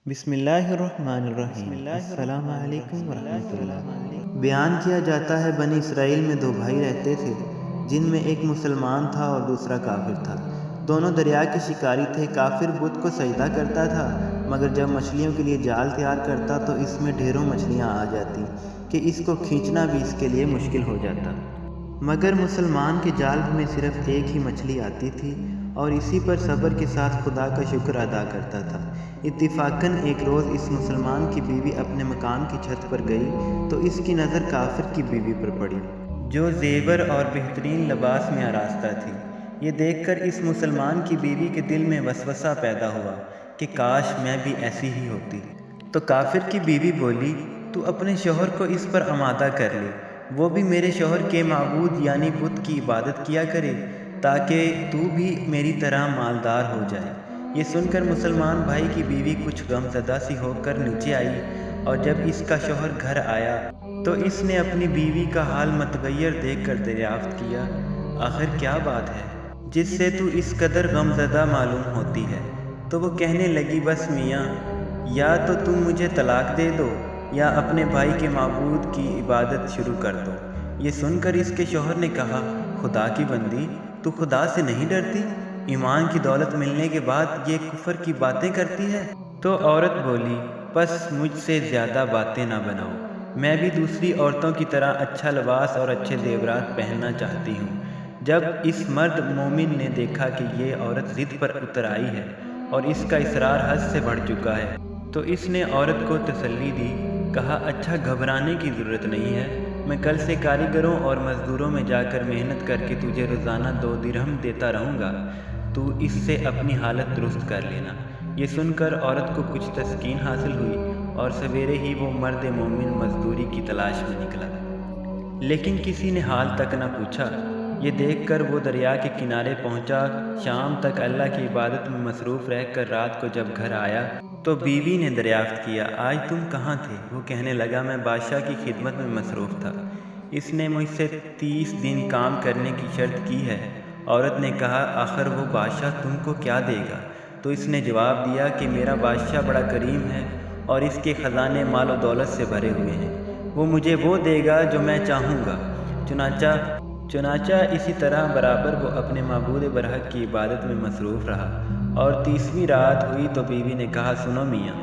بسم اللہ الرحمن الرحیم۔ السلام علیکم ورحمۃ اللہ۔ بیان کیا جاتا ہے بنی اسرائیل میں دو بھائی رہتے تھے، جن میں ایک مسلمان تھا اور دوسرا کافر تھا۔ دونوں دریا کے شکاری تھے۔ کافر بت کو سجدہ کرتا تھا، مگر جب مچھلیوں کے لیے جال تیار کرتا تو اس میں ڈھیروں مچھلیاں آ جاتی کہ اس کو کھینچنا بھی اس کے لیے مشکل ہو جاتا۔ مگر مسلمان کے جال میں صرف ایک ہی مچھلی آتی تھی اور اسی پر صبر کے ساتھ خدا کا شکر ادا کرتا تھا۔ اتفاقاً ایک روز اس مسلمان کی بیوی اپنے مکان کی چھت پر گئی تو اس کی نظر کافر کی بیوی پر پڑی، جو زیور اور بہترین لباس میں آراستہ تھی۔ یہ دیکھ کر اس مسلمان کی بیوی کے دل میں وسوسہ پیدا ہوا کہ کاش میں بھی ایسی ہی ہوتی۔ تو کافر کی بیوی بولی، تو اپنے شوہر کو اس پر آمادہ کر لے، وہ بھی میرے شوہر کے معبود یعنی بت کی عبادت کیا کرے، تاکہ تو بھی میری طرح مالدار ہو جائے۔ یہ سن کر مسلمان بھائی کی بیوی کچھ غم زدہ سی ہو کر نیچے آئی، اور جب اس کا شوہر گھر آیا تو اس نے اپنی بیوی کا حال متغیر دیکھ کر دریافت کیا، آخر کیا بات ہے جس سے تو اس قدر غم زدہ معلوم ہوتی ہے؟ تو وہ کہنے لگی، بس میاں، یا تو تم مجھے طلاق دے دو یا اپنے بھائی کے معبود کی عبادت شروع کر دو۔ یہ سن کر اس کے شوہر نے کہا، خدا کی بندی، تو خدا سے نہیں ڈرتی؟ ایمان کی دولت ملنے کے بعد یہ کفر کی باتیں کرتی ہے؟ تو عورت بولی، پس مجھ سے زیادہ باتیں نہ بناؤ، میں بھی دوسری عورتوں کی طرح اچھا لباس اور اچھے زیورات پہننا چاہتی ہوں۔ جب اس مرد مومن نے دیکھا کہ یہ عورت ضد پر اتر آئی ہے اور اس کا اصرار حد سے بڑھ چکا ہے، تو اس نے عورت کو تسلی دی، کہا، اچھا، گھبرانے کی ضرورت نہیں ہے، میں کل سے کاریگروں اور مزدوروں میں جا کر محنت کر کے تجھے روزانہ 2 درہم دیتا رہوں گا، تو اس سے اپنی حالت درست کر لینا۔ یہ سن کر عورت کو کچھ تسکین حاصل ہوئی اور سویرے ہی وہ مرد مومن مزدوری کی تلاش میں نکلا، لیکن کسی نے حال تک نہ پوچھا۔ یہ دیکھ کر وہ دریا کے کنارے پہنچا۔ شام تک اللہ کی عبادت میں مصروف رہ کر رات کو جب گھر آیا تو بیوی نے دریافت کیا، آج تم کہاں تھے؟ وہ کہنے لگا، میں بادشاہ کی خدمت میں مصروف تھا، اس نے مجھ سے 30 دن کام کرنے کی شرط کی ہے۔ عورت نے کہا، آخر وہ بادشاہ تم کو کیا دے گا؟ تو اس نے جواب دیا کہ میرا بادشاہ بڑا کریم ہے اور اس کے خزانے مال و دولت سے بھرے ہوئے ہیں، وہ مجھے وہ دے گا جو میں چاہوں گا۔ چنانچہ اسی طرح برابر وہ اپنے معبود برحق کی عبادت میں مصروف رہا، اور 30ویں رات ہوئی تو بیوی نے کہا، سنو میاں،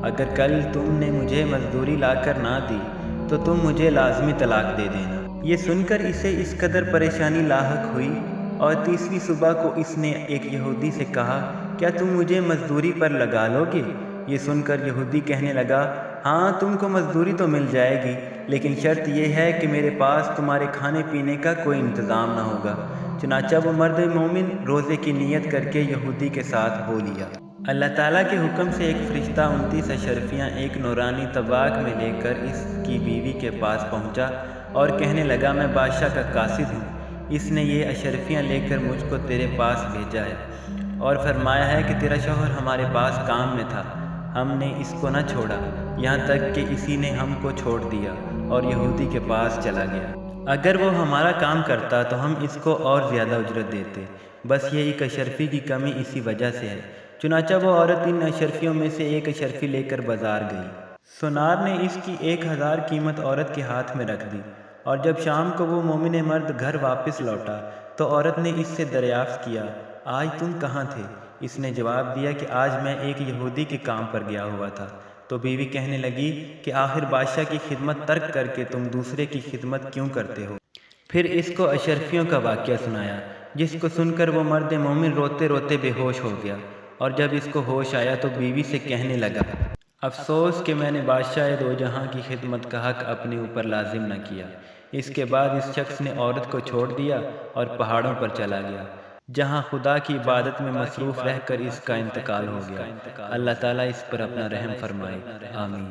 اگر کل تم نے مجھے مزدوری لا کر نہ دی تو تم مجھے لازمی طلاق دے دینا۔ یہ سن کر اسے اس قدر پریشانی لاحق ہوئی، اور 30ویں صبح کو اس نے ایک یہودی سے کہا، کیا تم مجھے مزدوری پر لگا لو گے؟ یہ سن کر یہودی کہنے لگا، ہاں، تم کو مزدوری تو مل جائے گی، لیکن شرط یہ ہے کہ میرے پاس تمہارے کھانے پینے کا کوئی انتظام نہ ہوگا۔ چنانچہ وہ مرد مومن روزے کی نیت کر کے یہودی کے ساتھ ہو لیا۔ اللہ تعالیٰ کے حکم سے ایک فرشتہ 29 اشرفیاں ایک نورانی طباق میں لے کر اس کی بیوی کے پاس پہنچا اور کہنے لگا، میں بادشاہ کا قاصد ہوں، اس نے یہ اشرفیاں لے کر مجھ کو تیرے پاس بھیجا ہے اور فرمایا ہے کہ تیرا شوہر ہمارے پاس کام میں تھا، ہم نے اس کو نہ چھوڑا، یہاں تک کہ اسی نے ہم کو چھوڑ دیا اور یہودی کے پاس چلا گیا۔ اگر وہ ہمارا کام کرتا تو ہم اس کو اور زیادہ اجرت دیتے، بس یہ ایک اشرفی کی کمی اسی وجہ سے ہے۔ چنانچہ وہ عورت ان اشرفیوں میں سے ایک اشرفی لے کر بازار گئی۔ سونار نے اس کی 1000 قیمت عورت کے ہاتھ میں رکھ دی، اور جب شام کو وہ مومن مرد گھر واپس لوٹا تو عورت نے اس سے دریافت کیا، آج تم کہاں تھے؟ اس نے جواب دیا کہ آج میں ایک یہودی کے کام پر گیا ہوا تھا۔ تو بیوی کہنے لگی کہ آخر بادشاہ کی خدمت ترک کر کے تم دوسرے کی خدمت کیوں کرتے ہو؟ پھر اس کو اشرفیوں کا واقعہ سنایا، جس کو سن کر وہ مرد مومن روتے روتے بے ہوش ہو گیا، اور جب اس کو ہوش آیا تو بیوی سے کہنے لگا، افسوس کہ میں نے بادشاہ دو جہاں کی خدمت کا حق اپنے اوپر لازم نہ کیا۔ اس کے بعد اس شخص نے عورت کو چھوڑ دیا اور پہاڑوں پر چلا گیا، جہاں خدا کی عبادت میں مصروف رہ کر اس کا انتقال ہو گیا۔ اللہ تعالیٰ اس پر اپنا رحم فرمائے، آمین۔